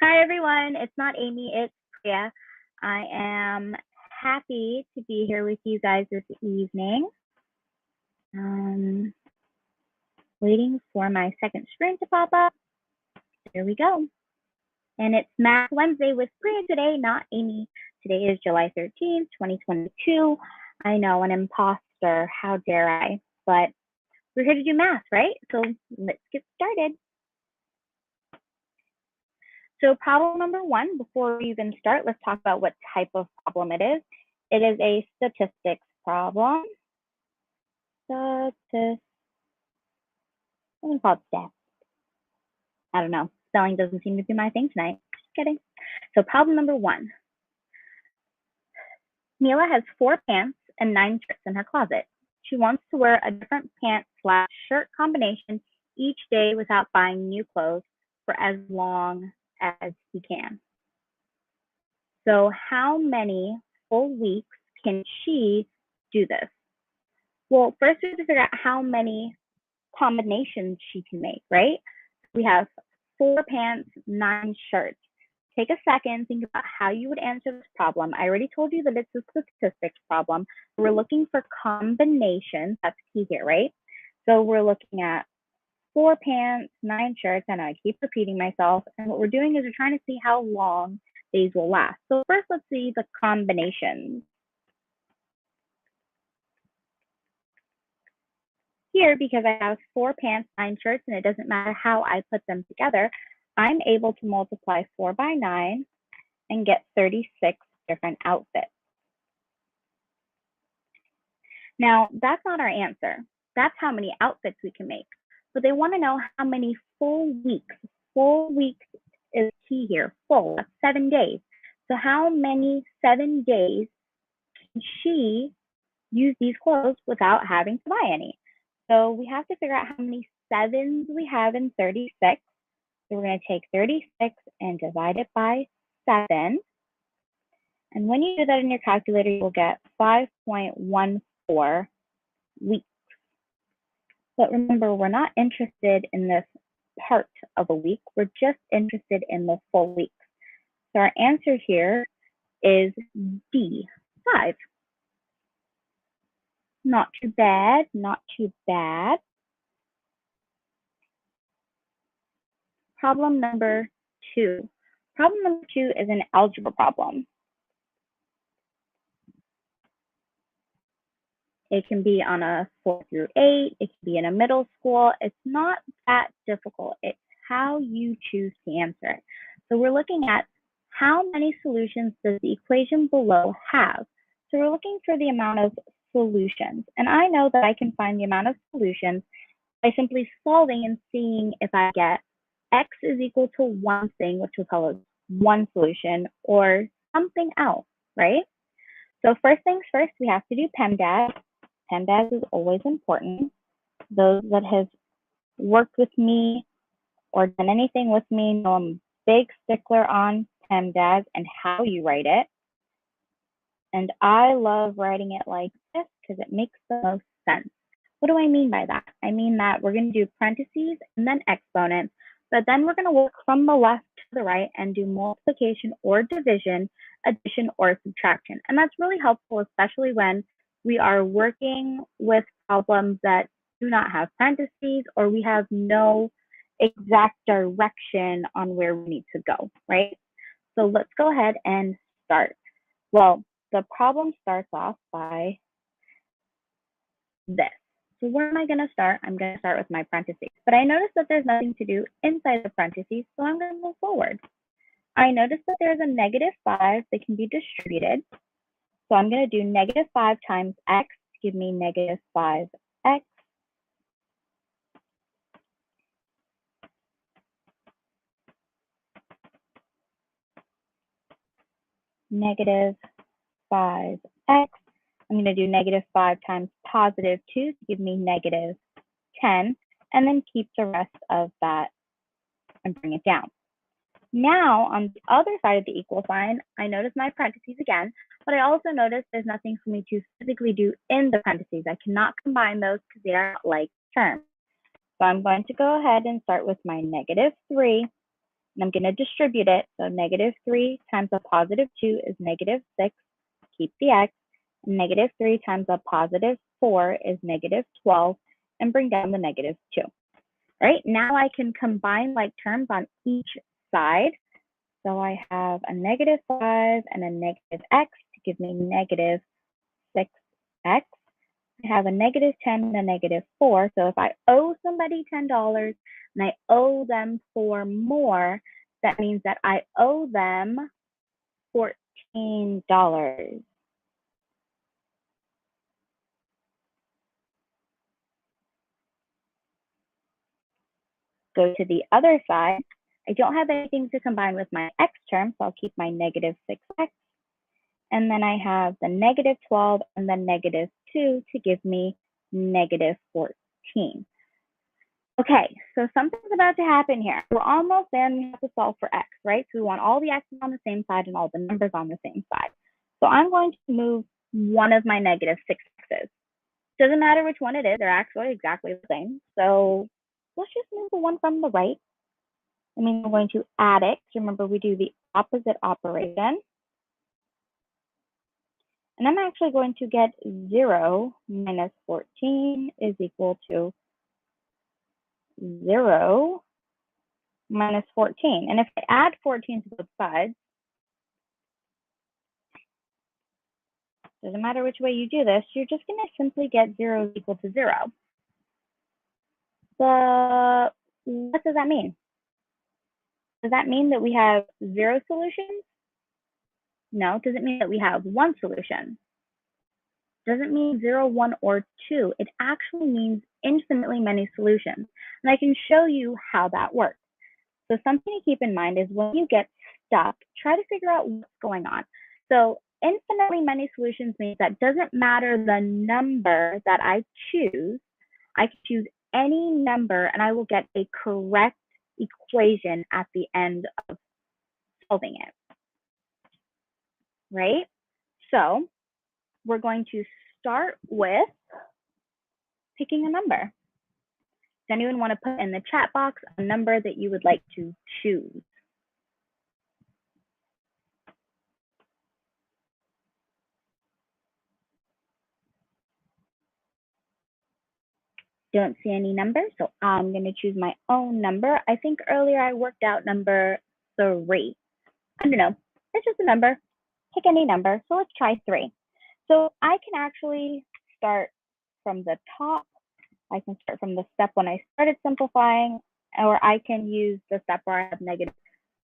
Hi, everyone. It's not Amy, it's Pryia. I am happy to be here with you guys this evening. Waiting for my second screen to pop up. There we go. And it's Math Wednesday with Pryia today, not Amy. Today is July 13th, 2022. I know, an imposter, how dare I? But we're here to do math, right? So let's get started. So problem number one, before we even start, let's talk about what type of problem it is. It is a statistics problem. I'm gonna call it stats. I don't know. Spelling doesn't seem to be my thing tonight. Just kidding. So problem number one. Mila has 4 pants and 9 shirts in her closet. She wants to wear a different pant/shirt combination each day without buying new clothes for as long as he can. So how many full weeks can she do this? Well, first we have to figure out how many combinations she can make, right? We have 4 pants, 9 shirts. Take a second, think about how you would answer this problem. I already told you that it's a statistics problem. We're looking for combinations. That's key here, right? So we're looking at 4 pants, 9 shirts. I know I keep repeating myself. And what we're doing is we're trying to see how long these will last. So first, let's see the combinations. Here, because I have 4 pants, 9 shirts, and it doesn't matter how I put them together, I'm able to multiply 4 by 9 and get 36 different outfits. Now, that's not our answer. That's how many outfits we can make. But they want to know how many full weeks. Full weeks is key here. Full, that's 7 days. So how many 7 days can she use these clothes without having to buy any? So we have to figure out how many 7s we have in 36. So we're going to take 36 and divide it by 7. And when you do that in your calculator, you'll get 5.14 weeks. But remember, we're not interested in this part of a week. We're just interested in the full weeks. So our answer here is D, 5. Not too bad, not too bad. Problem number 2. Problem number 2 is an algebra problem. It can be on a 4 through 8. It can be in a middle school. It's not that difficult. It's how you choose to answer it. So we're looking at how many solutions does the equation below have? So we're looking for the amount of solutions. And I know that I can find the amount of solutions by simply solving and seeing if I get x is equal to one thing, which we'll call it one solution, or something else, right? So first things first, we have to do PEMDAS. PEMDAS is always important. Those that have worked with me or done anything with me know I'm a big stickler on PEMDAS and how you write it. And I love writing it like this because it makes the most sense. What do I mean by that? I mean that we're going to do parentheses and then exponents, but then we're going to work from the left to the right and do multiplication or division, addition or subtraction. And that's really helpful, especially when we are working with problems that do not have parentheses or we have no exact direction on where we need to go, right? So let's go ahead and start. Well, the problem starts off by this. So where am I going to start? I'm going to start with my parentheses. But I noticed that there's nothing to do inside the parentheses, so I'm going to move forward. I noticed that there's a -5 that can be distributed. So I'm going to do -5 times x to give me -5x. -5x. I'm going to do -5 times +2 to give me -10, and then keep the rest of that and bring it down. Now, on the other side of the equal sign, I notice my parentheses again, but I also notice there's nothing for me to physically do in the parentheses. I cannot combine those because they are like terms. So I'm going to go ahead and start with my -3 and I'm going to distribute it. So negative 3 times a positive 2 is negative 6. Keep the x. And negative 3 times a positive 4 is negative 12. And bring down the negative 2. All right, now I can combine like terms on each side. So I have a negative 5 and a negative x to give me negative 6x. I have a negative 10 and a negative 4. So if I owe somebody $10 and I owe them 4 more, that means that I owe them $14. Go to the other side. I don't have anything to combine with my x term, so I'll keep my negative 6x. And then I have the negative 12 and the negative 2 to give me negative 14. Okay, so something's about to happen here. We're almost there and we have to solve for x, right? So we want all the x's on the same side and all the numbers on the same side. So I'm going to move one of my negative 6x's. Doesn't matter which one it is, they're actually exactly the same. So let's just move the one from the right. I mean, we're going to add it. Remember, we do the opposite operation. And I'm actually going to get 0 minus 14 is equal to 0 minus 14. And if I add 14 to both sides, doesn't matter which way you do this, you're just going to simply get 0 is equal to 0. But what does that mean? Does that mean that we have 0 solutions? No. Does it mean that we have 1 solution? Doesn't mean 0, 1, or 2. It actually means infinitely many solutions. And I can show you how that works. So something to keep in mind is when you get stuck, try to figure out what's going on. So infinitely many solutions means that doesn't matter the number that I choose. I can choose any number and I will get a correct equation at the end of solving it, right? So we're going to start with picking a number. Does anyone want to put in the chat box a number that you would like to choose? Don't see any numbers, so I'm going to choose my own number. I think earlier I worked out number 3. I don't know. It's just a number. Pick any number. So let's try 3. So I can actually start from the top. I can start from the step when I started simplifying, or I can use the step where I have negative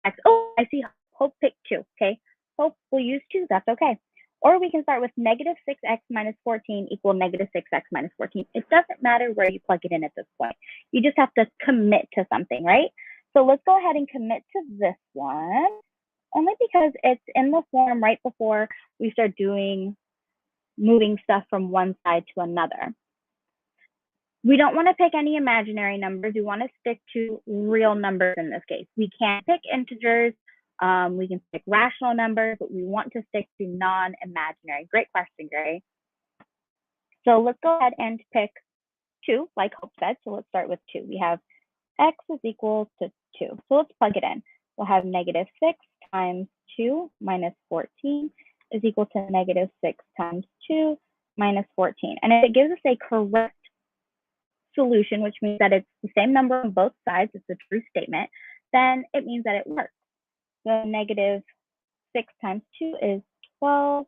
x. Oh, I see Hope picked 2. Okay. Hope will use 2. That's okay. Or we can start with negative 6x minus 14 equal negative 6x minus 14. It doesn't matter where you plug it in at this point. You just have to commit to something, right? So let's go ahead and commit to this one, only because it's in the form right before we start moving stuff from one side to another. We don't want to pick any imaginary numbers. We want to stick to real numbers in this case. We can't pick integers. We can pick rational numbers, but we want to stick to non-imaginary. Great question, Gray. So let's go ahead and pick 2, like Hope said. So let's start with 2. We have x is equal to 2. So let's plug it in. We'll have negative 6 times 2 minus 14 is equal to negative 6 times 2 minus 14. And if it gives us a correct solution, which means that it's the same number on both sides, it's a true statement, then it means that it works. So negative 6 times 2 is 12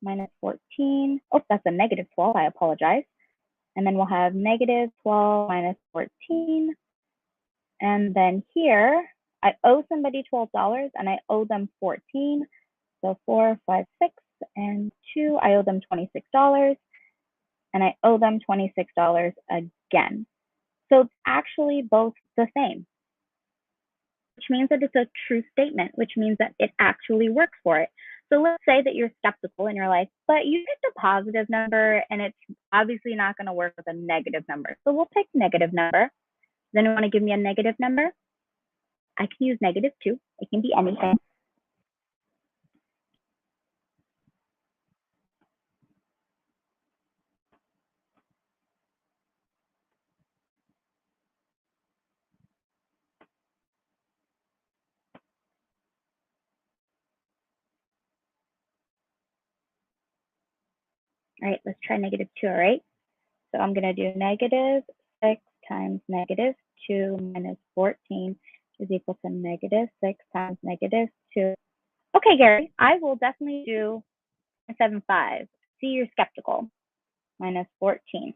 minus 14. Oh, that's a negative 12. I apologize. And then we'll have negative 12 minus 14. And then here, I owe somebody $12 and I owe them 14. So 4, 5, 6, and 2, I owe them $26. And I owe them $26 again. So it's actually both the same, which means that it's a true statement, which means that it actually works for it. So let's say that you're skeptical and you're like, but you picked a positive number and it's obviously not going to work with a negative number. So we'll pick negative number. Then you want to give me a negative number? I can use negative too. It can be anything. All right, let's try -2, all right? So I'm going to do -6 times -2 minus 14 is equal to -6 times -2. Okay, Gary, I will definitely do 0.75. See, you're skeptical. Minus 14.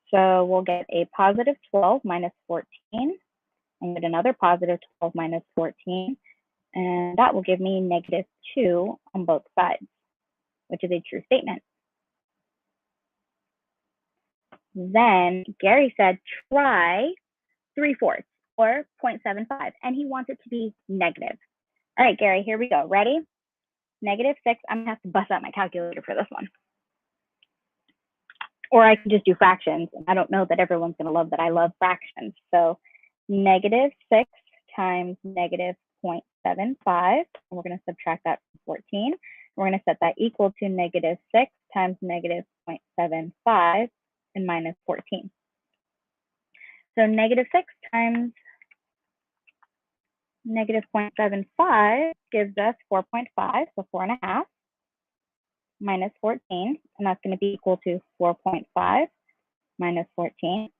So we'll get a positive 12 minus 14, and get another positive 12 minus 14, and that will give me -2 on both sides, which is a true statement. Then Gary said, try 3/4 or 0.75, and he wants it to be negative. All right, Gary, here we go. Ready? -6. I'm going to have to bust out my calculator for this one. Or I can just do fractions. I don't know that everyone's going to love that I love fractions. So -6 times -0.75. And we're going to subtract that from 14. We're going to set that equal to -6 times -0.75 and minus 14. So -6 times -0.75 gives us 4.5, so 4.5 minus 14, and that's going to be equal to 4.5 minus 14.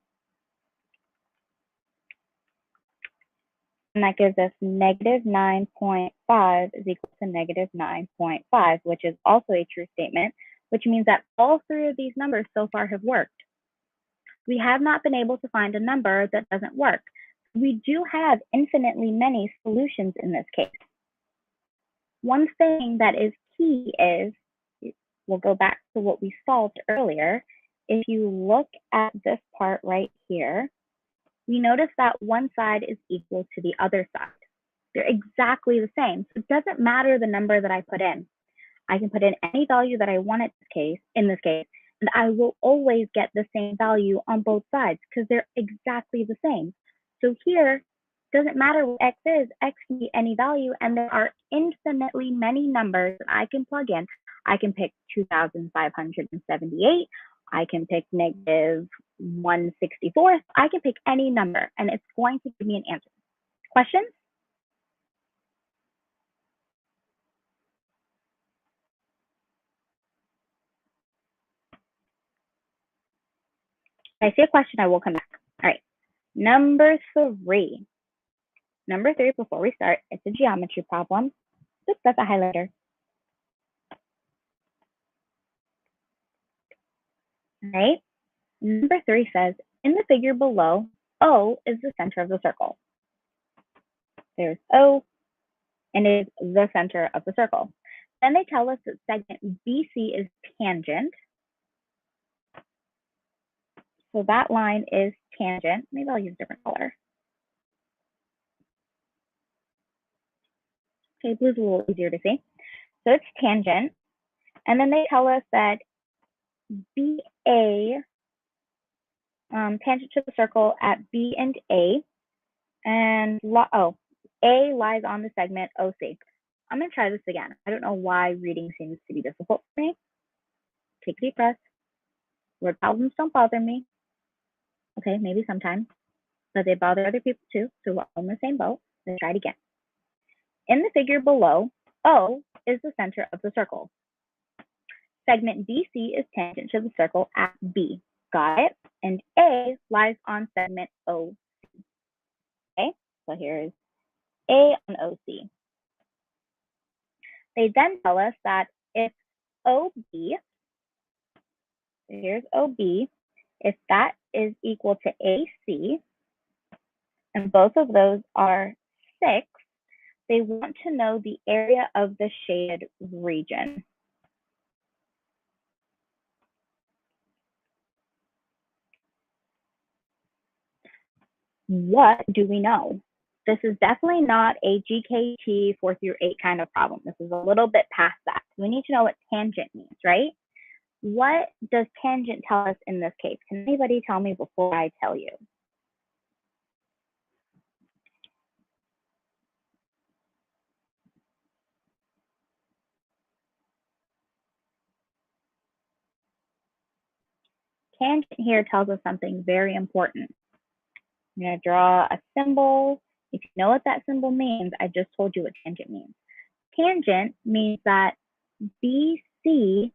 And that gives us -9.5 is equal to -9.5, which is also a true statement, which means that all three of these numbers so far have worked. We have not been able to find a number that doesn't work. We do have infinitely many solutions in this case. One thing that is key is, we'll go back to what we solved earlier. If you look at this part right here, we notice that one side is equal to the other side. They're exactly the same. So it doesn't matter the number that I put in. I can put in any value that I want in this case, and I will always get the same value on both sides because they're exactly the same. So here, doesn't matter what x is, x can be any value, and there are infinitely many numbers that I can plug in. I can pick 2,578. I can pick -1/64. I can pick any number, and it's going to give me an answer. Questions? If I see a question, I will come back. All right, number 3. Number 3, before we start, it's a geometry problem. Oops, that's a highlighter. All right, number 3 says, in the figure below, O is the center of the circle. There's O, and it is the center of the circle. Then they tell us that segment BC is tangent. So that line is tangent. Maybe I'll use a different color. Okay, blue's a little easier to see. So it's tangent. And then they tell us that BA, tangent to the circle at B and A, and A lies on the segment OC. I'm going to try this again. I don't know why reading seems to be difficult for me. Take a deep breath. Word problems don't bother me. Okay, maybe sometimes, but they bother other people too, so we're all in the same boat. Let's try it again. In the figure below, O is the center of the circle. Segment BC is tangent to the circle at B. Got it? And A lies on segment OC. Okay, so here's A on OC. They then tell us that if OB, here's OB, if that is equal to AC, and both of those are 6, they want to know the area of the shaded region. What do we know? This is definitely not a GKT 4 through 8 kind of problem. This is a little bit past that. We need to know what tangent means, right? What does tangent tell us in this case? Can anybody tell me before I tell you? Tangent here tells us something very important. I'm going to draw a symbol. If you know what that symbol means, I just told you what tangent means. Tangent means that BC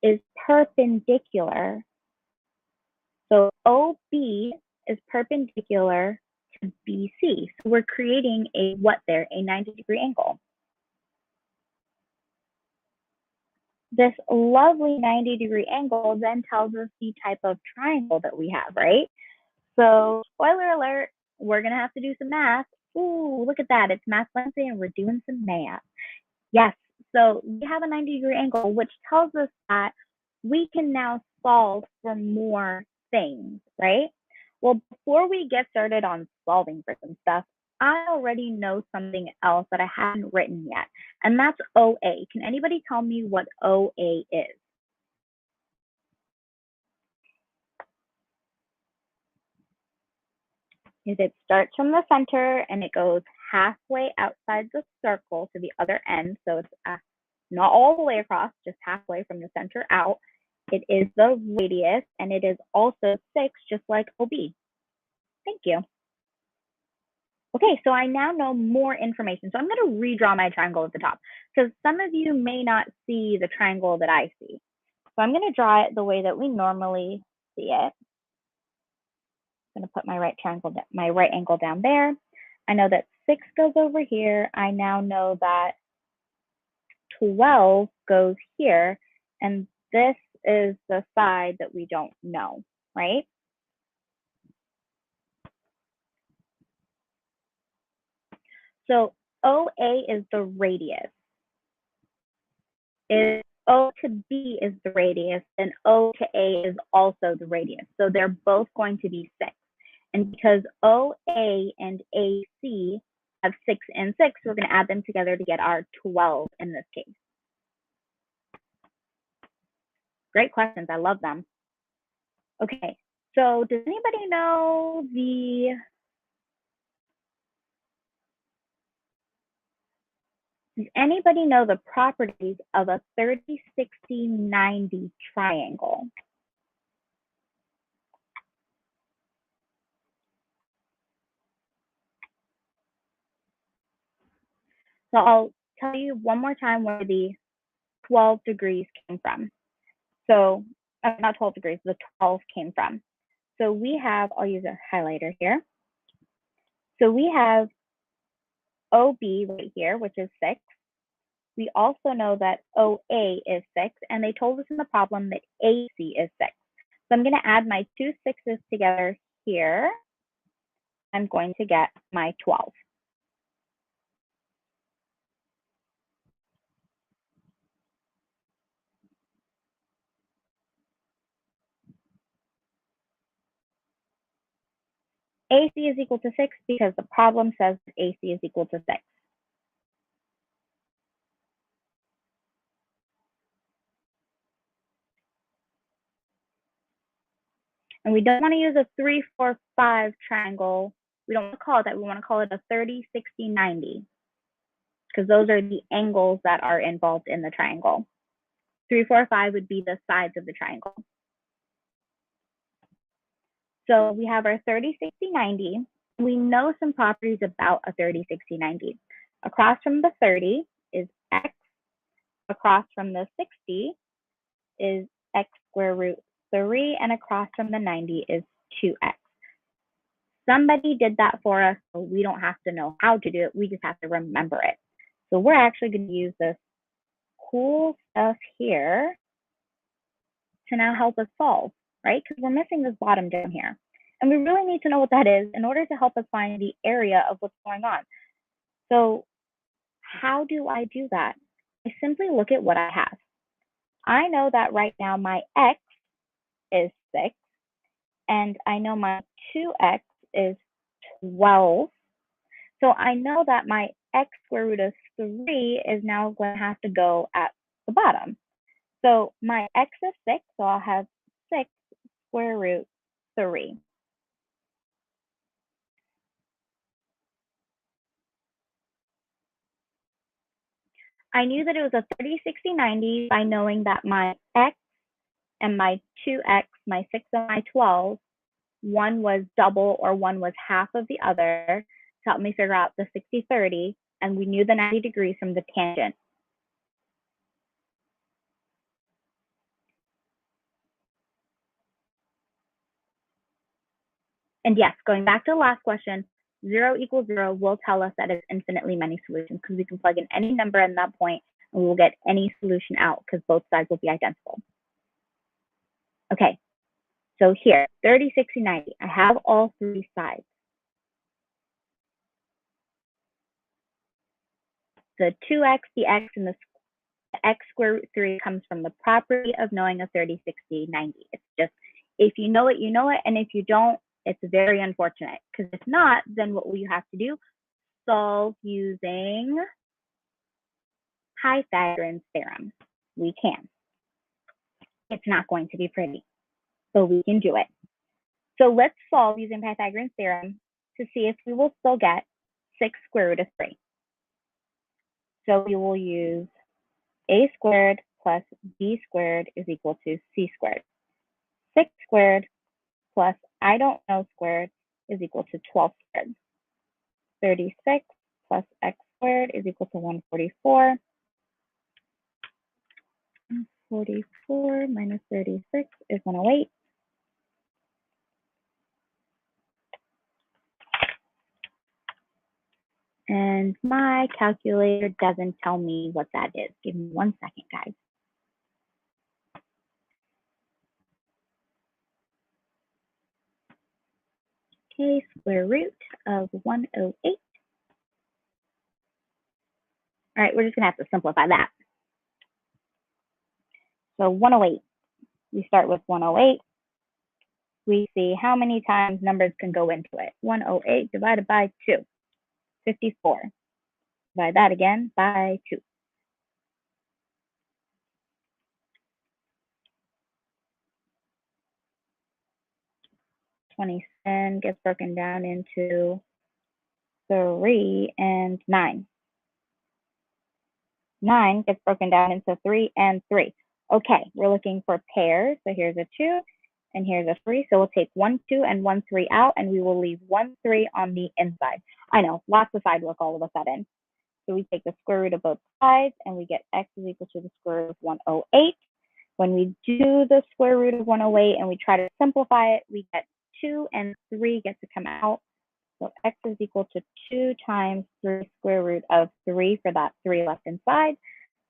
is perpendicular. So OB is perpendicular to BC. So we're creating a what there? A 90-degree angle. This lovely 90-degree angle then tells us the type of triangle that we have, right? So spoiler alert, we're going to have to do some math. Ooh, look at that. It's Math Wednesday and we're doing some math. Yes, so we have a 90-degree angle, which tells us that we can now solve for more things, right? Well, before we get started on solving for some stuff, I already know something else that I haven't written yet, and that's OA. Can anybody tell me what OA is? It starts from the center and it goes halfway outside the circle to the other end. So it's not all the way across, just halfway from the center out. It is the radius, and it is also 6, just like OB. Thank you. Okay, so I now know more information. So I'm going to redraw my triangle at the top, because some of you may not see the triangle that I see. So I'm going to draw it the way that we normally see it. I'm going to put my right angle down there. I know that 6 goes over here. I now know that 12 goes here, and this is the side that we don't know, right? So OA is the radius. If O to B is the radius, then O to A is also the radius. So they're both going to be 6. And because OA and AC have 6 and 6, we're going to add them together to get our 12 in this case. Great questions. I love them. Okay, so does anybody know the properties of a 30, 60, 90 triangle? So I'll tell you one more time where the 12 degrees came from. So not 12 degrees, the 12 came from. So we have, I'll use a highlighter here. So we have OB right here, which is 6. We also know that OA is 6, and they told us in the problem that AC is 6. So I'm going to add my 2 6s together here. I'm going to get my 12. AC is equal to 6 because the problem says that AC is equal to 6. And we don't want to use a 3, 4, 5 triangle. We don't want to call it that. We want to call it a 30, 60, 90, because those are the angles that are involved in the triangle. 3, 4, 5 would be the sides of the triangle. So we have our 30, 60, 90. We know some properties about a 30, 60, 90. Across from the 30 is x. Across from the 60 is x square root 3, and across from the 90 is 2x. Somebody did that for us, so we don't have to know how to do it. We just have to remember it. So we're actually going to use this cool stuff here to now help us solve, right? Because we're missing this bottom down here. And we really need to know what that is in order to help us find the area of what's going on. So how do I do that? I simply look at what I have. I know that right now my x is 6, and I know my 2x is 12. So I know that my x square root of 3 is now going to have to go at the bottom. So my x is 6, so I'll have 6 square root 3. I knew that it was a 30, 60, 90 by knowing that my x and my 2x, my 6 and my 12, one was double or one was half of the other to help me figure out the 60, 30, and we knew the 90 degrees from the tangent. And yes, going back to the last question, 0 equals 0 will tell us that it's infinitely many solutions because we can plug in any number at that point and we will get any solution out because both sides will be identical. Okay, so here, 30, 60, 90, I have all three sides. The 2x, the x, and the x square root 3 comes from the property of knowing a 30, 60, 90. It's just, if you know it, you know it, and if you don't, it's very unfortunate, because if not, then what will you have to do? Solve using Pythagorean's theorem. We can. It's not going to be pretty, but we can do it. So let's solve using Pythagorean's theorem to see if we will still get 6 square root of 3. So we will use a squared plus b squared is equal to c squared. 6 squared plus I don't know squared is equal to 12 squared. 36 plus x squared is equal to 144. 44 minus 36 is 108. And my calculator doesn't tell me what that is. Give me 1 second, guys. Okay, square root of 108. All right, we're just gonna have to simplify that. So 108, we start with 108. We see how many times numbers can go into it. 108 divided by 2, 54. Divide that again by 2. 27 gets broken down into 3 and 9. 9 gets broken down into 3 and 3. Okay, we're looking for pairs. So here's a 2 and here's a 3. So we'll take 1, 2 and 1, 3 out, and we will leave 1, 3 on the inside. I know, lots of side work all of a sudden. So we take the square root of both sides and we get x is equal to the square root of 108. When we do the square root of 108 and we try to simplify it, we get 2 and 3 get to come out. So x is equal to 2 times 3 square root of 3 for that 3 left inside.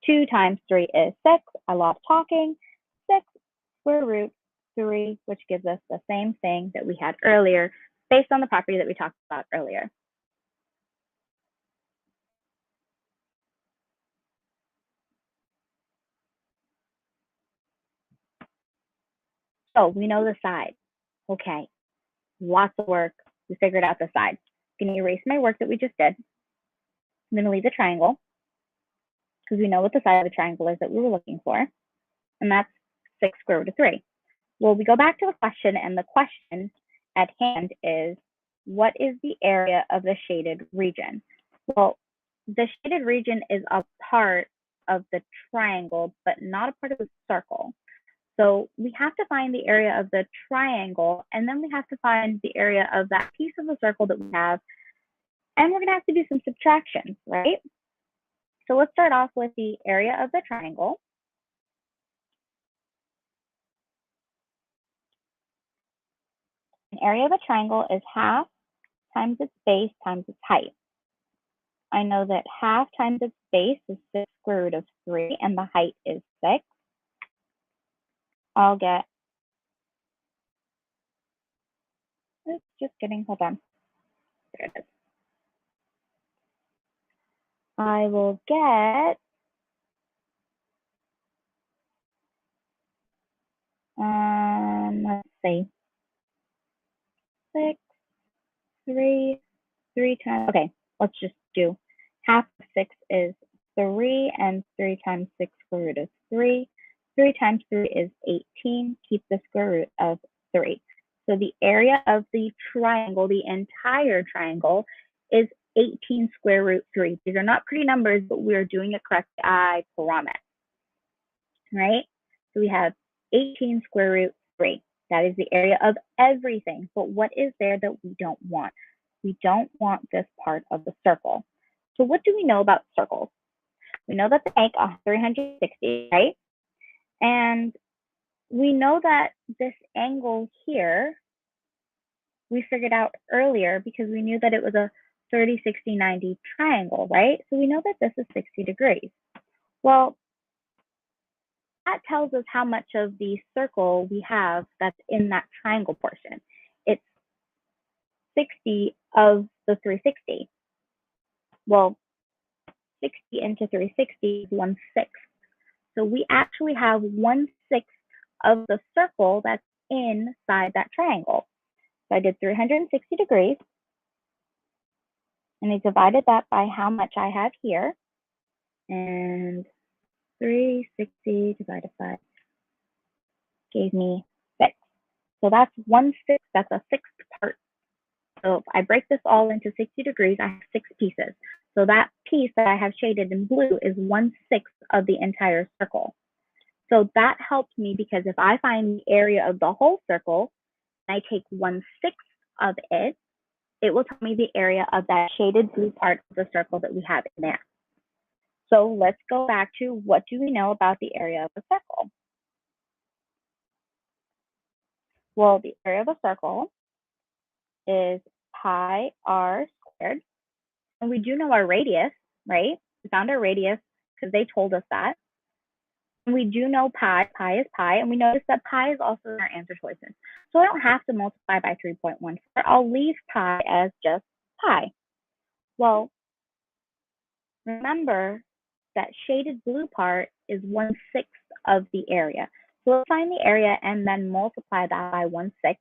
2 times 3 is 6. I love talking. 6 square root 3, which gives us the same thing that we had earlier based on the property that we talked about earlier. So we know the side. Okay, lots of work. We figured out the side. I'm going to erase my work that we just did. I'm going to leave the triangle because we know what the side of the triangle is that we were looking for, and that's 6 square root of 3. Well, we go back to the question, and the question at hand is, what is the area of the shaded region? Well, the shaded region is a part of the triangle, but not a part of the circle. So we have to find the area of the triangle, and then we have to find the area of that piece of the circle that we have, and we're going to have to do some subtractions, right? So let's start off with the area of the triangle. An area of a triangle is half times its base times its height. I know that half times its base is 6 square root of 3, and the height is 6. I'll get, it's just kidding, hold on. There it is. I will get, let's see, 6, 3 times, okay, let's just do half of 6 is 3, and 3 times 6 square root is 3. 3 times 3 is 18. Keep the square root of 3. So the area of the triangle, the entire triangle, is 18 square root 3. These are not pretty numbers, but we are doing it correctly, I promise. Right? So we have 18 square root 3. That is the area of everything. But what is there that we don't want? We don't want this part of the circle. So what do we know about circles? We know that they make 360, right? And we know that this angle here we figured out earlier because we knew that it was a 30, 60, 90 triangle, right? So we know that this is 60 degrees. Well, that tells us how much of the circle we have that's in that triangle portion. It's 60 of the 360. Well, 60 into 360 is 1/6. So we actually have 1/6 of the circle that's inside that triangle. So I did 360 degrees, and I divided that by how much I have here. And 360 divided by gave me 6. So that's 1/6, that's a sixth part. So if I break this all into 60 degrees, I have 6 pieces. So that piece that I have shaded in blue is 1/6 of the entire circle. So that helps me because if I find the area of the whole circle, and I take 1/6 of it, it will tell me the area of that shaded blue part of the circle that we have in there. So let's go back to what do we know about the area of a circle? Well, the area of a circle is pi r squared. And we do know our radius, right? We found our radius because they told us that. And we do know pi is pi, and we notice that pi is also in our answer choices. So I don't have to multiply by 3.14. I'll leave pi as just pi. Well, remember that shaded blue part is 1/6 of the area. So we'll find the area and then multiply that by 1/6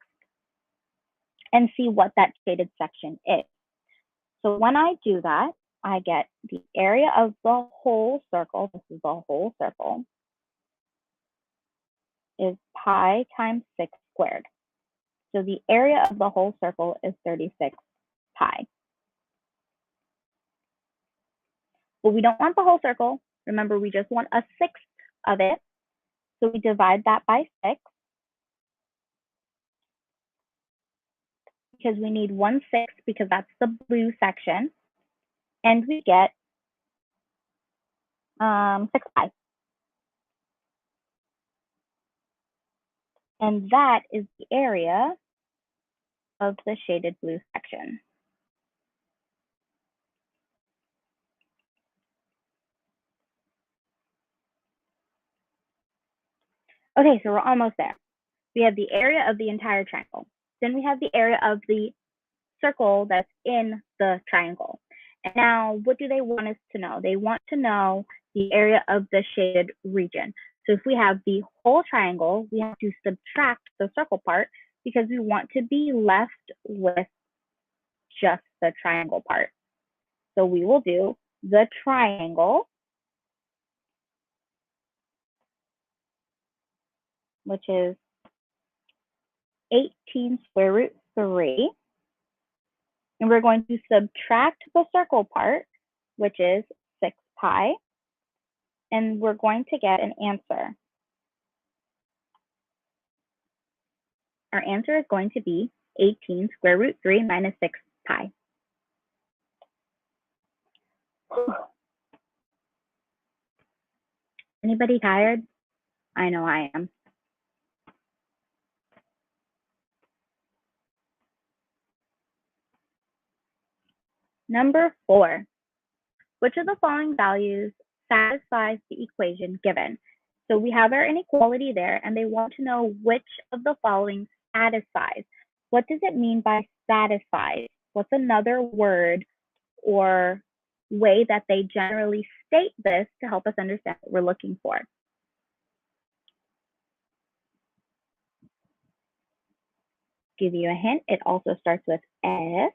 and see what that shaded section is. So when I do that, I get the area of the whole circle, this is the whole circle, is pi times 6 squared. So the area of the whole circle is 36 pi. But we don't want the whole circle. Remember, we just want a sixth of it. So we divide that by 6 because we need 1/6 because that's the blue section. And we get 6 pi. And that is the area of the shaded blue section. Okay, so we're almost there. We have the area of the entire triangle. Then we have the area of the circle that's in the triangle. And now, what do they want us to know? They want to know the area of the shaded region. So if we have the whole triangle, we have to subtract the circle part because we want to be left with just the triangle part. So we will do the triangle, which is 18 square root 3. And we're going to subtract the circle part, which is 6 pi. And we're going to get an answer. Our answer is going to be 18 square root 3 minus 6 pi. Anybody tired? I know I am. Number 4, which of the following values satisfies the equation given? So we have our inequality there, and they want to know which of the following satisfies. What does it mean by satisfies? What's another word or way that they generally state this to help us understand what we're looking for? Give you a hint, it also starts with S.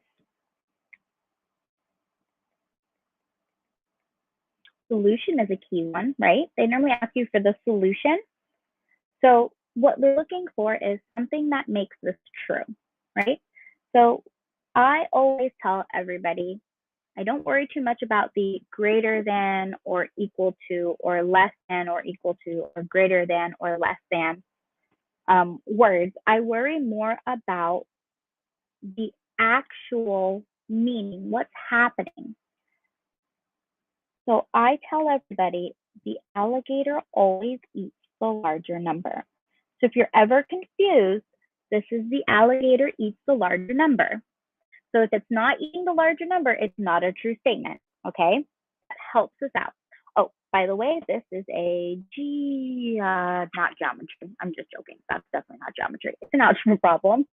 Solution is a key one, right? They normally ask you for the solution. So what we're looking for is something that makes this true, right? So I always tell everybody, I don't worry too much about the greater than or equal to or less than or equal to or greater than or less than words. I worry more about the actual meaning, what's happening. So I tell everybody the alligator always eats the larger number. So if you're ever confused, This is the alligator eats the larger number. So if it's not eating the larger number, it's not a true statement, okay? That helps us out. Oh, by the way, this is not geometry. I'm just joking. That's definitely not geometry. It's an algebra problem.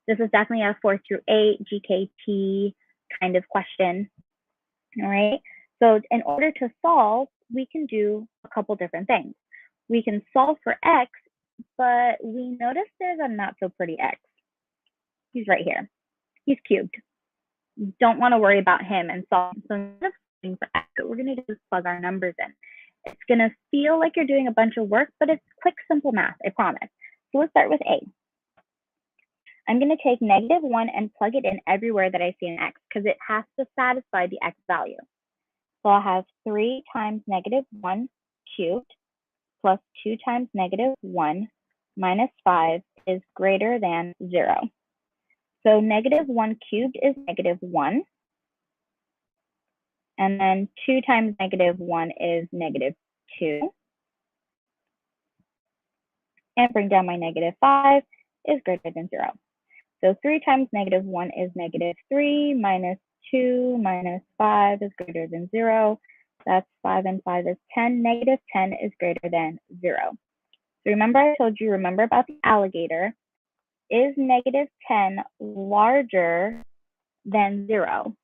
This is definitely a 4 through 8 GKT kind of question, all right? So in order to solve, we can do a couple different things. We can solve for X, but we notice there's a not so pretty X. He's right here. He's cubed. Don't want to worry about him and solve. So instead of solving for X, what we're going to do is plug our numbers in. It's going to feel like you're doing a bunch of work, but it's quick, simple math, I promise. So let's start with A. I'm going to take -1 and plug it in everywhere that I see an X because it has to satisfy the X value. So I'll have 3 times -1 cubed plus 2 times -1 minus 5 is greater than 0. So -1 cubed is -1. And then 2 times -1 is -2. And bring down my -5 is greater than 0. So 3 times -1 is -3 minus 2 minus 5 is greater than 0. That's 5 and 5 is 10. -10 is greater than 0. So remember I told you, remember about the alligator. Is -10 larger than 0?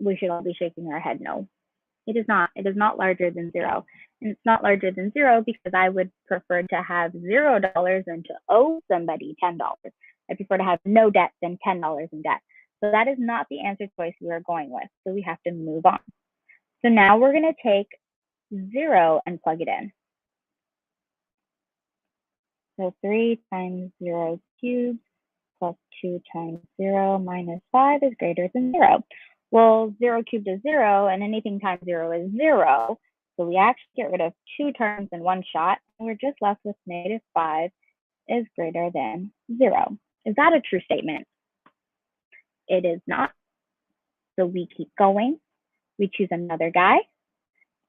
We should all be shaking our head no. It is not. It is not larger than 0. And it's not larger than 0 because I would prefer to have $0 than to owe somebody $10. I prefer to have no debt than $10 in debt. So that is not the answer choice we are going with. So we have to move on. So now we're going to take 0 and plug it in. So 3 times 0 cubed plus 2 times 0 minus 5 is greater than 0. Well, 0 cubed is 0, and anything times 0 is 0. So we actually get rid of 2 terms in one shot, and we're just left with -5 is greater than 0. Is that a true statement? It is not. So we keep going. We choose another guy.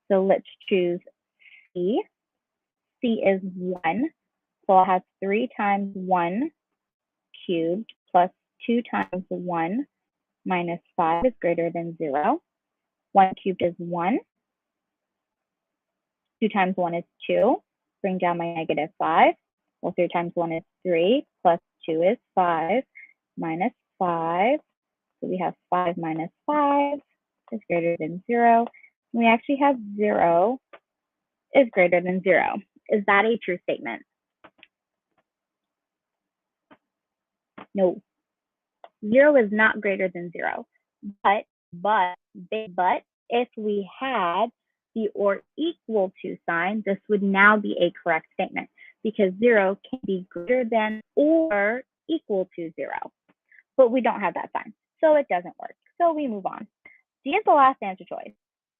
So let's choose C. C is 1. So I'll have 3 times 1 cubed plus 2 times 1 minus 5 is greater than 0. 1 cubed is 1. 2 times 1 is 2. Bring down my -5. Well, 3 times 1 is 3, plus 2 is 5, minus 5. So we have 5 minus 5 is greater than 0. And we actually have 0 is greater than 0. Is that a true statement? No. 0 is not greater than 0. But if we had the or equal to sign, this would now be a correct statement because 0 can be greater than or equal to 0. But we don't have that sign, so it doesn't work. So we move on. D is the last answer choice.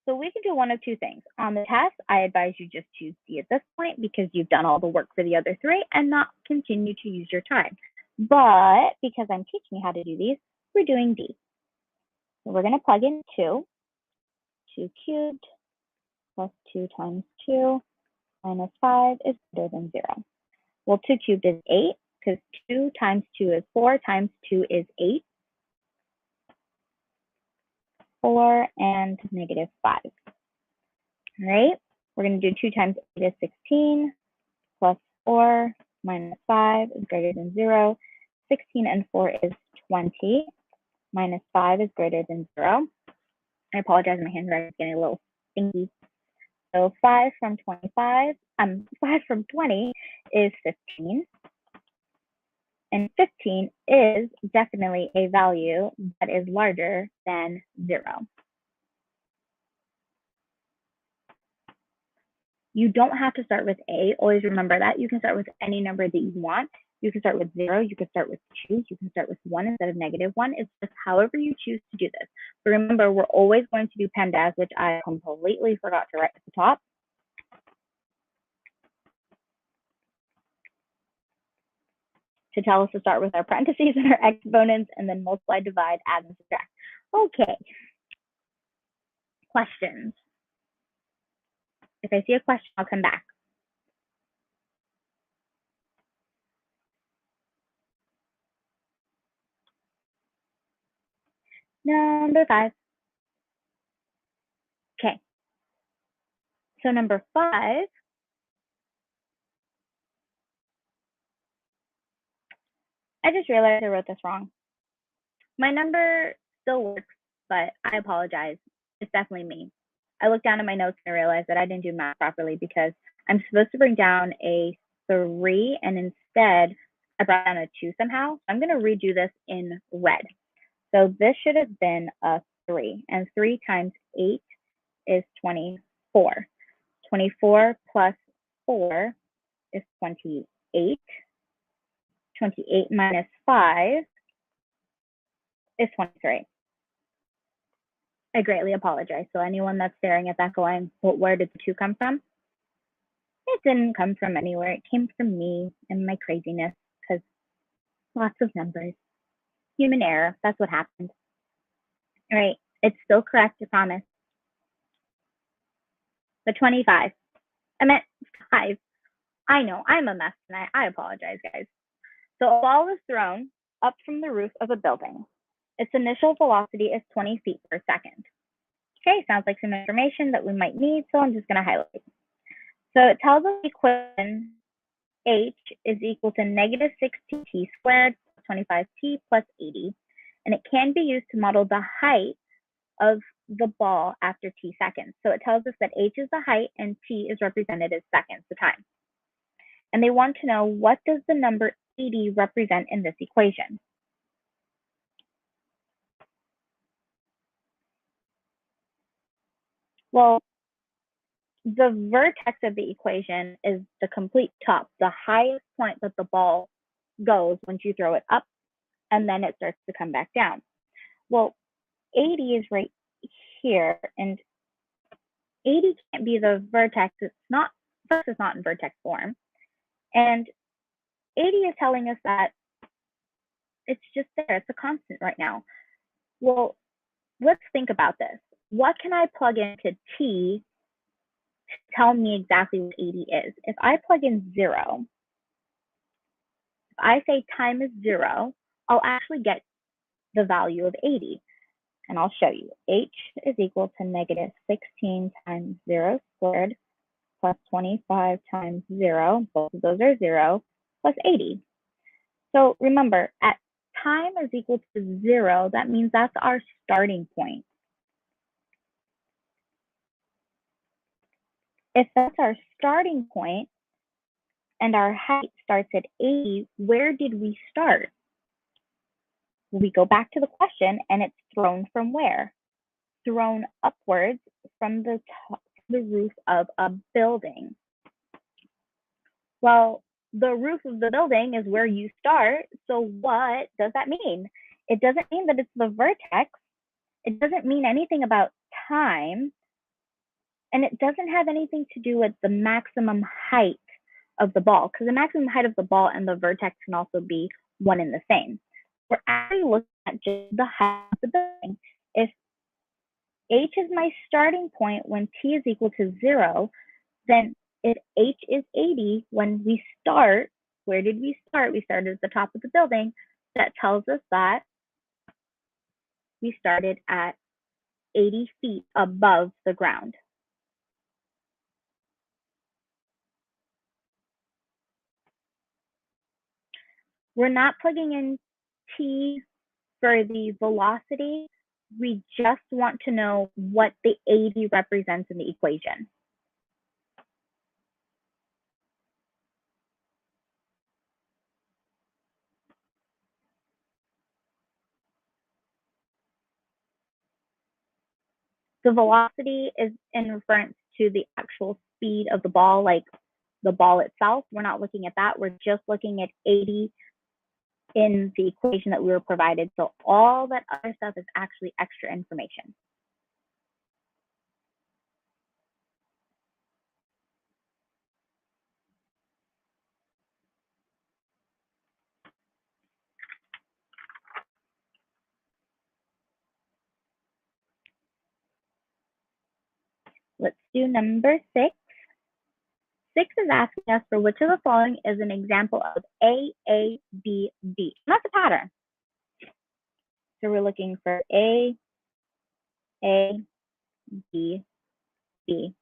So we can do one of two things. On the test, I advise you just choose D at this point because you've done all the work for the other 3 and not continue to use your time. But because I'm teaching you how to do these, we're doing D. So we're going to plug in 2. 2 cubed plus 2 times 2 minus 5 is greater than 0. Well, 2 cubed is 8 because 2 times 2 is 4 times 2 is 8. 4 and -5. All right, we're going to do 2 times 8 is 16 plus 4 minus 5 is greater than 0. 16 and 4 is 20 minus 5 is greater than 0. I apologize, my handwriting is getting a little stinky. So 5 from 20 is 15. And 15 is definitely a value that is larger than 0. You don't have to start with A. Always remember that. You can start with any number that you want. You can start with 0. You can start with 2. You can start with 1 instead of -1. It's just however you choose to do this. But remember, we're always going to do PEMDAS, which I completely forgot to write at the top. To tell us to start with our parentheses and our exponents, and then multiply, divide, add, and subtract. Okay. Questions? If I see a question, I'll come back. Number 5. Okay. So number 5, I just realized I wrote this wrong. My number still works, but I apologize. It's definitely me. I looked down at my notes and I realized that I didn't do math properly because I'm supposed to bring down a 3 and instead I brought down a 2 somehow. I'm going to redo this in red. So this should have been a 3, and 3 times 8 is 24. 24 plus 4 is 28. 28 minus 5 is 23. I greatly apologize. So anyone that's staring at that going, well, where did the 2 come from? It didn't come from anywhere. It came from me and my craziness because lots of numbers. Human error. That's what happened. All right. It's still correct, I promise. But 25. I meant 5. I know. I'm a mess tonight. I apologize, guys. So a ball is thrown up from the roof of a building. Its initial velocity is 20 feet per second. Okay, sounds like some information that we might need, so I'm just going to highlight. So it tells us the equation h is equal to negative 16t squared plus 25t plus 80, and it can be used to model the height of the ball after t seconds. So it tells us that h is the height and t is represented as seconds, the time. And they want to know, what does the number 80 represent in this equation? Well, the vertex of the equation is the complete top, the highest point that the ball goes once you throw it up, and then it starts to come back down. Well, 80 is right here, and 80 can't be the vertex. It's not in vertex form. And 80 is telling us that it's just there. It's a constant right now. Well, let's think about this. What can I plug into t to tell me exactly what 80 is? If I plug in 0, if I say time is 0, I'll actually get the value of 80. And I'll show you. H is equal to negative 16 times 0 squared plus 25 times 0, both of those are 0, plus 80. So remember, at time is equal to 0, that means that's our starting point. If that's our starting point and our height starts at 80, where did we start? We go back to the question, and it's thrown from where? Thrown upwards from the top, the roof of a building. Well, the roof of the building is where you start. So what does that mean? It doesn't mean that it's the vertex. It doesn't mean anything about time. And it doesn't have anything to do with the maximum height of the ball, because the maximum height of the ball and the vertex can also be one and the same. We're actually looking at just the height of the building. If h is my starting point when t is equal to 0, then if h is 80, when we start, where did we start? We started at the top of the building. That tells us that we started at 80 feet above the ground. We're not plugging in t for the velocity. We just want to know what the 80 represents in the equation. The velocity is in reference to the actual speed of the ball, like the ball itself. We're not looking at that. We're just looking at 80 in the equation that we were provided. So all that other stuff is actually extra information. Let's do number 6. 6 is asking us for which of the following is an example of A, B, B. And that's a pattern. So we're looking for A, B, B.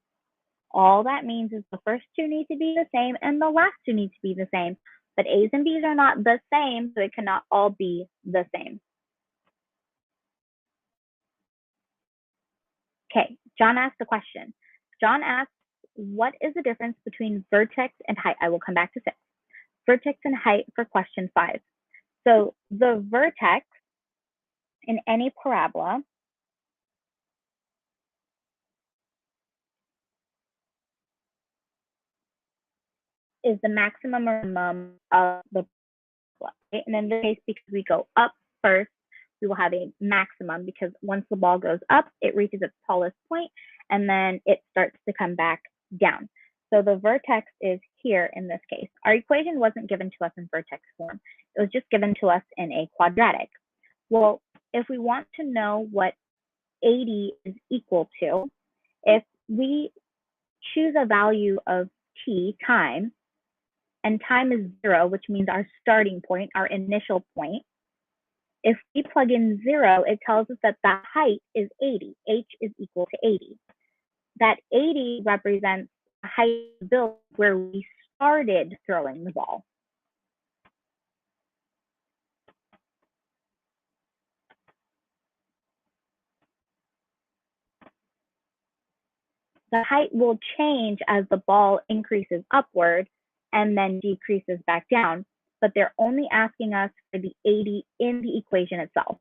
All that means is the first two need to be the same and the last two need to be the same. But A's and B's are not the same, so it cannot all be the same. Okay, John asked a question. John asked, what is the difference between vertex and height? I will come back to 6. Vertex and height for question 5. So the vertex in any parabola is the maximum or minimum of the parabola. Right? And in this case, because we go up first, we will have a maximum because once the ball goes up, it reaches its tallest point and then it starts to come back down. So the vertex is here in this case. Our equation wasn't given to us in vertex form. It was just given to us in a quadratic. Well, if we want to know what 80 is equal to, if we choose a value of t, time, and time is 0, which means our starting point, our initial point, if we plug in 0, it tells us that the height is 80. H is equal to 80. That 80 represents the height of the building where we started throwing the ball. The height will change as the ball increases upward and then decreases back down, but they're only asking us for the 80 in the equation itself.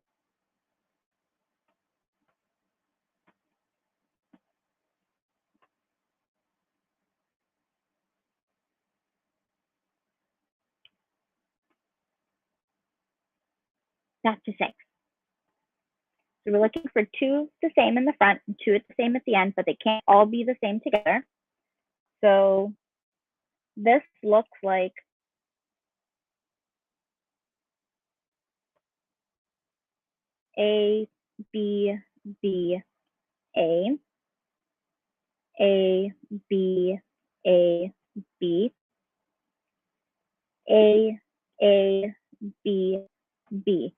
That's the 6. So we're looking for 2 the same in the front and 2 the same at the end, but they can't all be the same together. So this looks like A, B, B, A, B, A, B, A, B, B.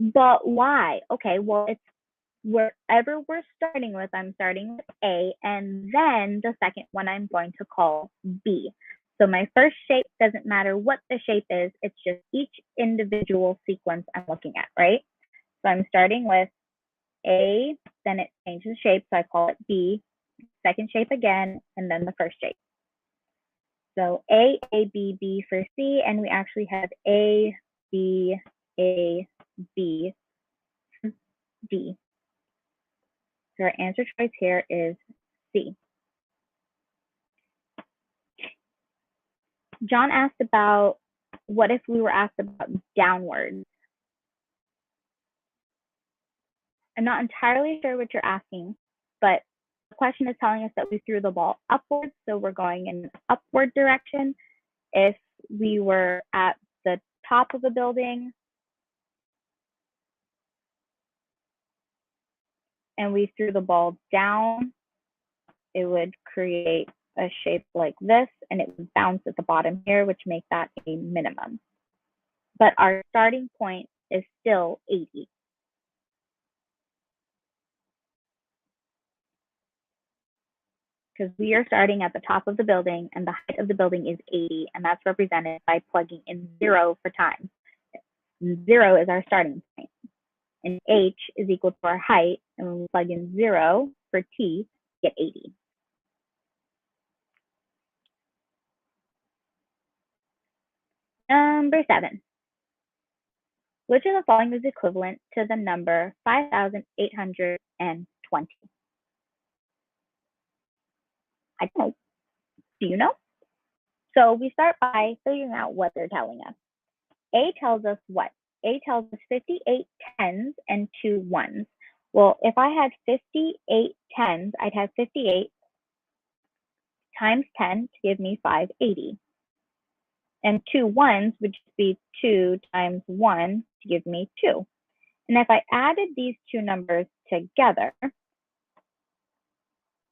But why? Okay, well, it's wherever we're starting with, I'm starting with A, and then the second one I'm going to call B. So my first shape doesn't matter what the shape is, it's just each individual sequence I'm looking at, right? So I'm starting with A, then it changes shape, so I call it B, second shape again, and then the first shape. So A, B, B for C, and we actually have A, B, D. So our answer choice here is C. John asked about what if we were asked about downwards. I'm not entirely sure what you're asking, but the question is telling us that we threw the ball upwards, so we're going in an upward direction. If we were at the top of a building and we threw the ball down, it would create a shape like this, and it would bounce at the bottom here, which makes that a minimum. But our starting point is still 80. Because we are starting at the top of the building and the height of the building is 80, and that's represented by plugging in 0 for time. 0 is our starting point, and h is equal to our height, and when we plug in 0 for t, we get 80. Number 7. Which of the following is equivalent to the number 5,820? I don't know. Do you know? So we start by figuring out what they're telling us. A tells us what? A tells us 58 tens and 2 ones. Well, if I had 58 tens, I'd have 58 times 10 to give me 580. And 2 ones would just be 2 times 1 to give me 2. And if I added these two numbers together,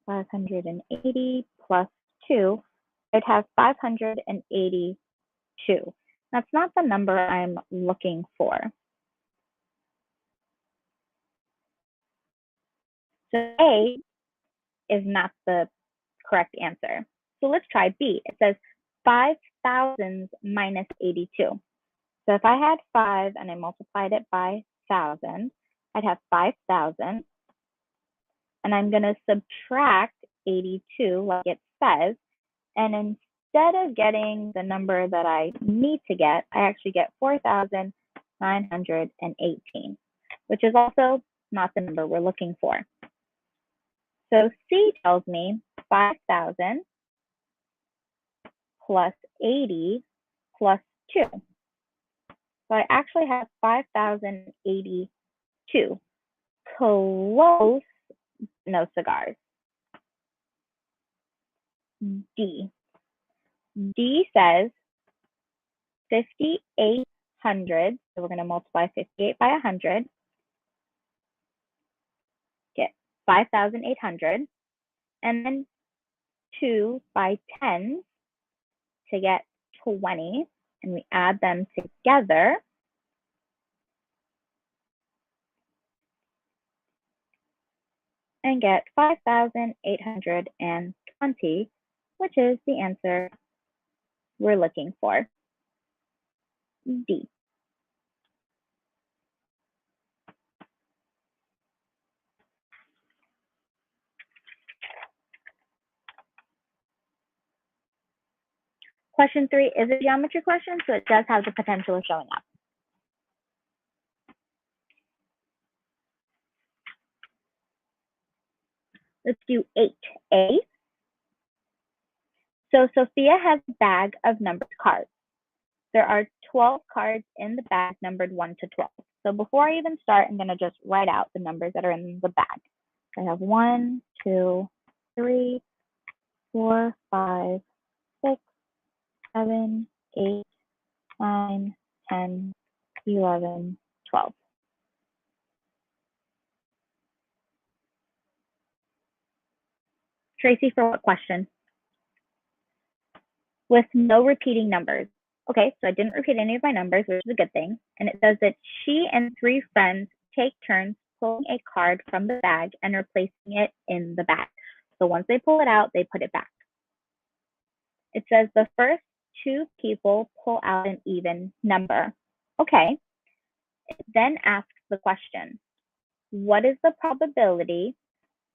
580 plus 2, I'd have 582. That's not the number I'm looking for. So A is not the correct answer. So let's try B. It says 5,000 minus 82. So if I had 5 and I multiplied it by 1,000, I'd have 5,000. And I'm going to subtract 82 like it says. And instead of getting the number that I need to get, I actually get 4,918, which is also not the number we're looking for. So C tells me 5,000 plus 80 plus 2. So I actually have 5,082. Close, no cigars. D. D says 5,800. So we're going to multiply 58 by 100. Get 5,800. And then 2 by 10 to get 20. And we add them together. And get 5,820, which is the answer we're looking for. D. Question 3 is a geometry question, so it does have the potential of showing up. Let's do 8A. So Sophia has a bag of numbered cards. There are 12 cards in the bag numbered 1 to 12. So before I even start, I'm going to just write out the numbers that are in the bag. I have 1, 2, 3, 4, 5, 6, 7, 8, 9, 10, 11, 12. Tracy, for what question? With no repeating numbers. Okay, so I didn't repeat any of my numbers, which is a good thing. And it says that she and 3 friends take turns pulling a card from the bag and replacing it in the bag. So once they pull it out, they put it back. It says the first 2 people pull out an even number. Okay. It then asks the question, what is the probability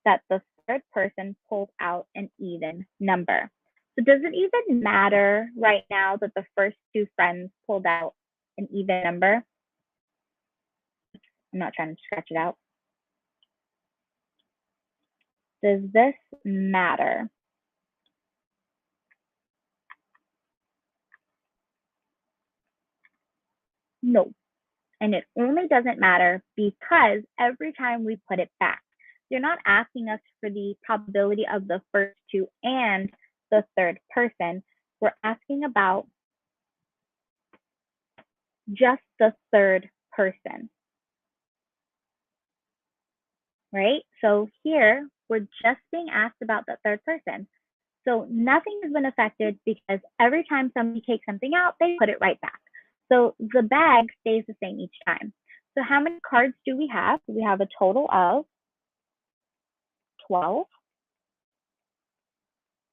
that the third person pulls out an even number? So does it even matter right now that the first 2 friends pulled out an even number? I'm not trying to scratch it out. Does this matter? No. And it only doesn't matter because every time we put it back, you're not asking us for the probability of the first 2 and the third person. We're asking about just the third person, right? So here, we're just being asked about the third person. So nothing has been affected because every time somebody takes something out, they put it right back. So the bag stays the same each time. So how many cards do we have? We have a total of 12.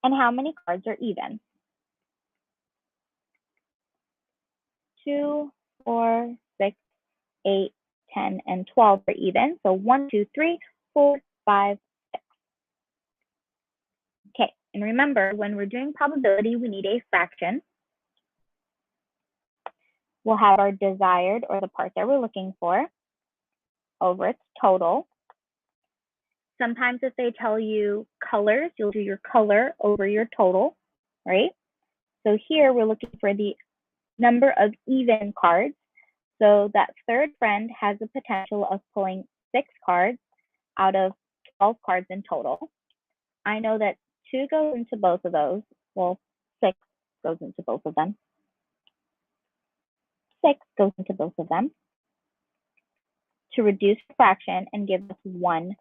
And how many cards are even? 2, 4, 6, 8, 10, and 12 are even. So 1, 2, 3, 4, 5, 6. Okay, and remember, when we're doing probability, we need a fraction. We'll have our desired, or the part that we're looking for, over its total. Sometimes if they tell you colors, you'll do your color over your total, right? So here we're looking for the number of even cards. So that third friend has the potential of pulling 6 cards out of 12 cards in total. I know that 2 goes into both of those. Well, 6 goes into both of them. 6 goes into both of them to reduce the fraction and give us 1/2.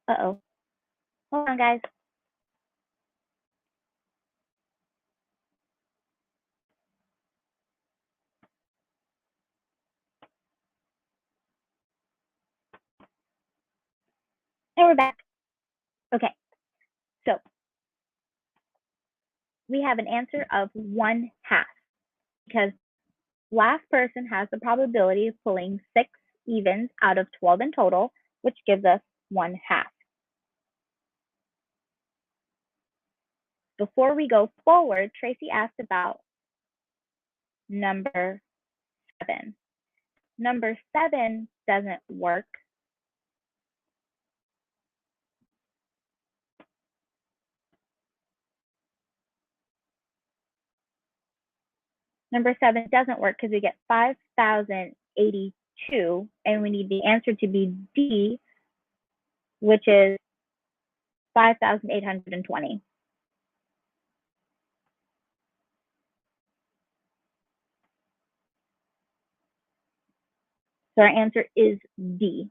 Uh-oh, Hold on, guys. And we're back. Okay, so we have an answer of 1/2 because last person has the probability of pulling 6 evens out of 12 in total, which gives us 1/2. Before we go forward, Tracy asked about number 7. Number 7 doesn't work. Number 7 doesn't work because we get 5,082, and we need the answer to be D, which is 5,820. So our answer is D.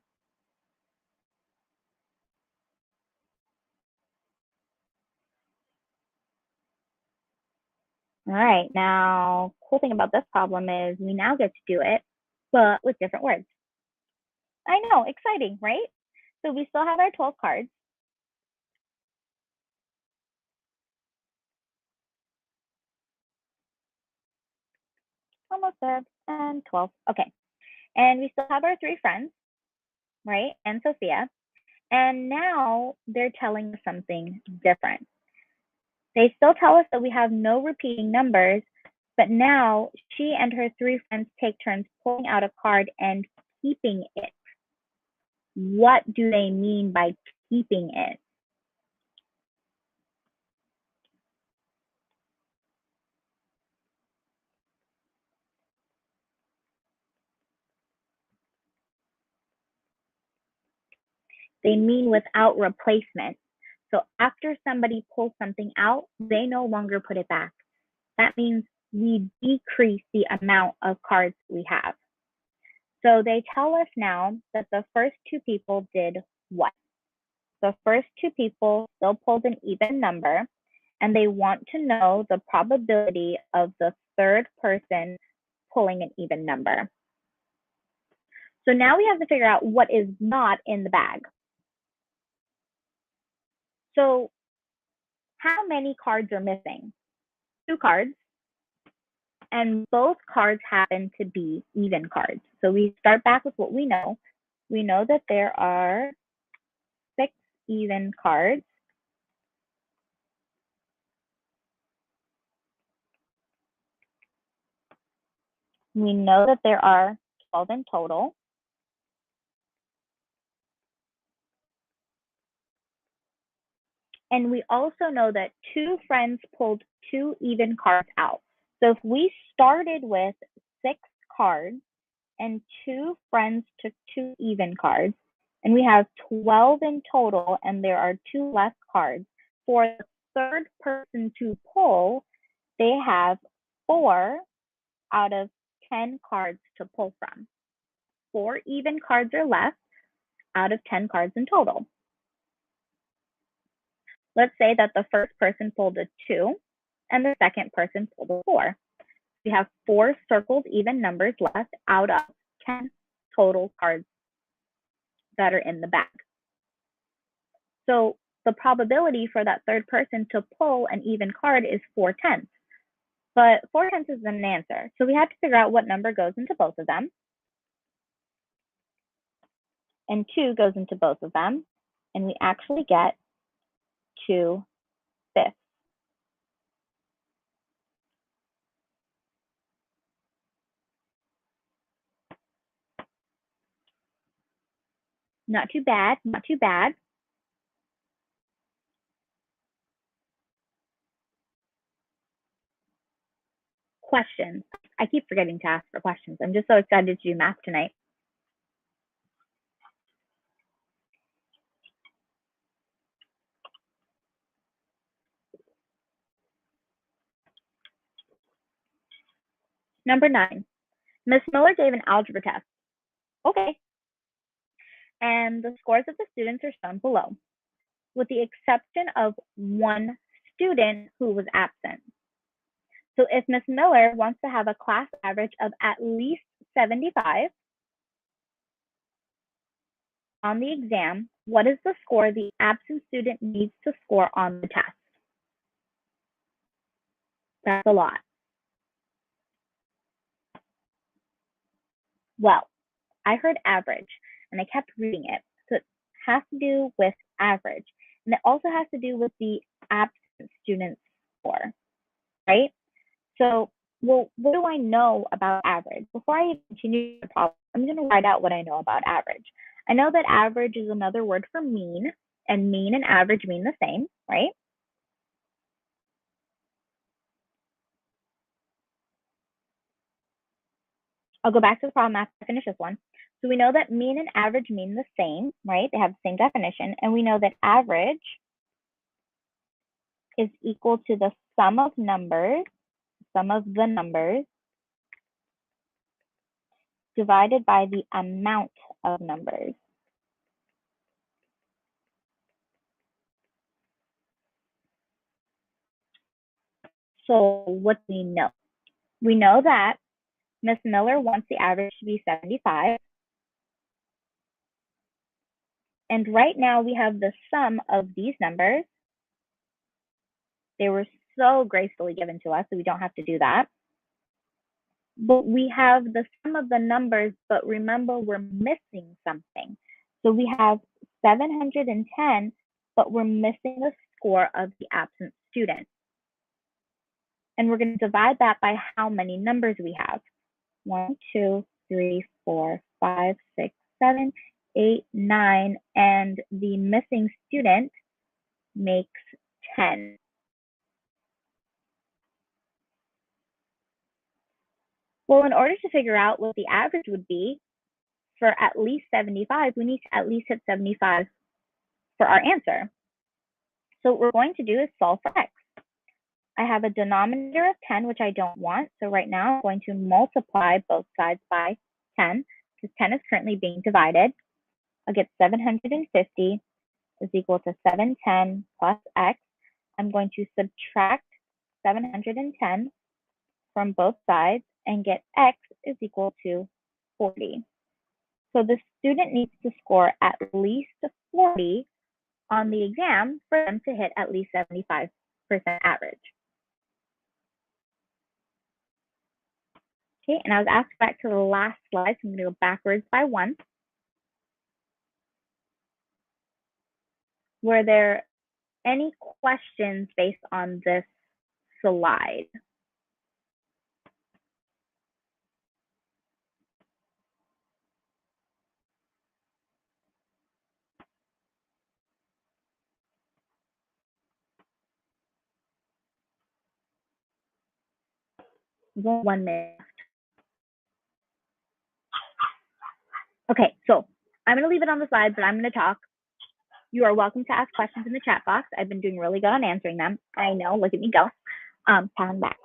All right, now, cool thing about this problem is we now get to do it, but with different words. I know, exciting, right? So we still have our 12 cards. Almost there, and 12, okay. And we still have our 3 friends, right, and Sophia. And now they're telling us something different. They still tell us that we have no repeating numbers, but now she and her 3 friends take turns pulling out a card and keeping it. What do they mean by keeping it? They mean without replacement. So after somebody pulls something out, they no longer put it back. That means we decrease the amount of cards we have. So they tell us now that the first 2 people did what? The first 2 people still pulled an even number, and they want to know the probability of the third person pulling an even number. So now we have to figure out what is not in the bag. So how many cards are missing? 2 cards, and both cards happen to be even cards. So we start back with what we know. We know that there are 6 even cards. We know that there are 12 in total. And we also know that 2 friends pulled 2 even cards out. So if we started with 6 cards and 2 friends took 2 even cards, and we have 12 in total, and there are 2 less cards, for the third person to pull, they have 4 out of 10 cards to pull from. 4 even cards are left out of 10 cards in total. Let's say that the first person pulled a 2 and the second person pulled a 4. We have 4 circled even numbers left out of 10 total cards that are in the bag. So the probability for that third person to pull an even card is 4/10. But 4/10 isn't an answer. So we have to figure out what number goes into both of them. And 2 goes into both of them. And we actually get 2/5. Not too bad, not too bad. Questions. I keep forgetting to ask for questions. I'm just so excited to do math tonight. Number 9, Ms. Miller gave an algebra test. Okay. And the scores of the students are shown below. with the exception of one student who was absent. So if Ms. Miller wants to have a class average of at least 75 on the exam, what is the score the absent student needs to score on the test? That's a lot. Well, I heard average and I kept reading it. So it has to do with average. And it also has to do with the absent student score, right? So, well, what do I know about average? Before I continue the problem, I'm going to write out what I know about average. I know that average is another word for mean, and mean and average mean the same, right? I'll go back to the problem after I finish this one. So we know that mean and average mean the same, right? They have the same definition. And we know that average is equal to the sum of the numbers, divided by the amount of numbers. So what do we know? We know that Ms. Miller wants the average to be 75. And right now we have the sum of these numbers. They were so gracefully given to us, so we don't have to do that. But we have the sum of the numbers, but remember we're missing something. So we have 710, but we're missing the score of the absent student. And we're going to divide that by how many numbers we have. 1, 2, 3, 4, 5, 6, 7, 8, 9, and the missing student makes 10. Well, in order to figure out what the average would be for at least 75, we need to at least hit 75 for our answer. So what we're going to do is solve for x. I have a denominator of 10, which I don't want. So right now I'm going to multiply both sides by 10, because 10 is currently being divided. I'll get 750 is equal to 710 plus x. I'm going to subtract 710 from both sides and get x is equal to 40. So the student needs to score at least 40 on the exam for them to hit at least 75% average. Okay, and I was asked back to the last slide, so I'm going to go backwards by one. Were there any questions based on this slide? We've got 1 minute. Okay, so I'm going to leave it on the slide, but I'm going to talk. You are welcome to ask questions in the chat box. I've been doing really good on answering them. I know, look at me go. Pat on back.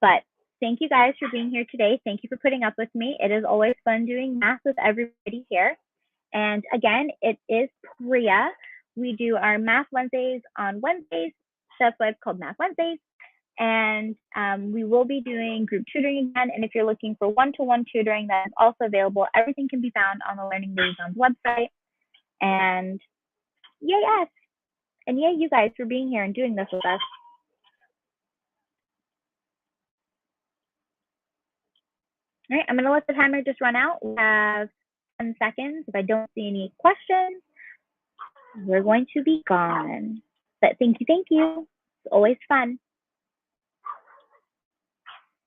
But thank you guys for being here today. Thank you for putting up with me. It is always fun doing math with everybody here. And again, it is Pryia. We do our Math Wednesdays on Wednesdays. That's why it's called Math Wednesdays. And we will be doing group tutoring again. And if you're looking for one-to-one tutoring, that is also available. Everything can be found on the Learning Liaisons website. And yay us. And yay you guys for being here and doing this with us. All right, I'm going to let the timer just run out. We have 10 seconds. If I don't see any questions, we're going to be gone. But thank you. It's always fun.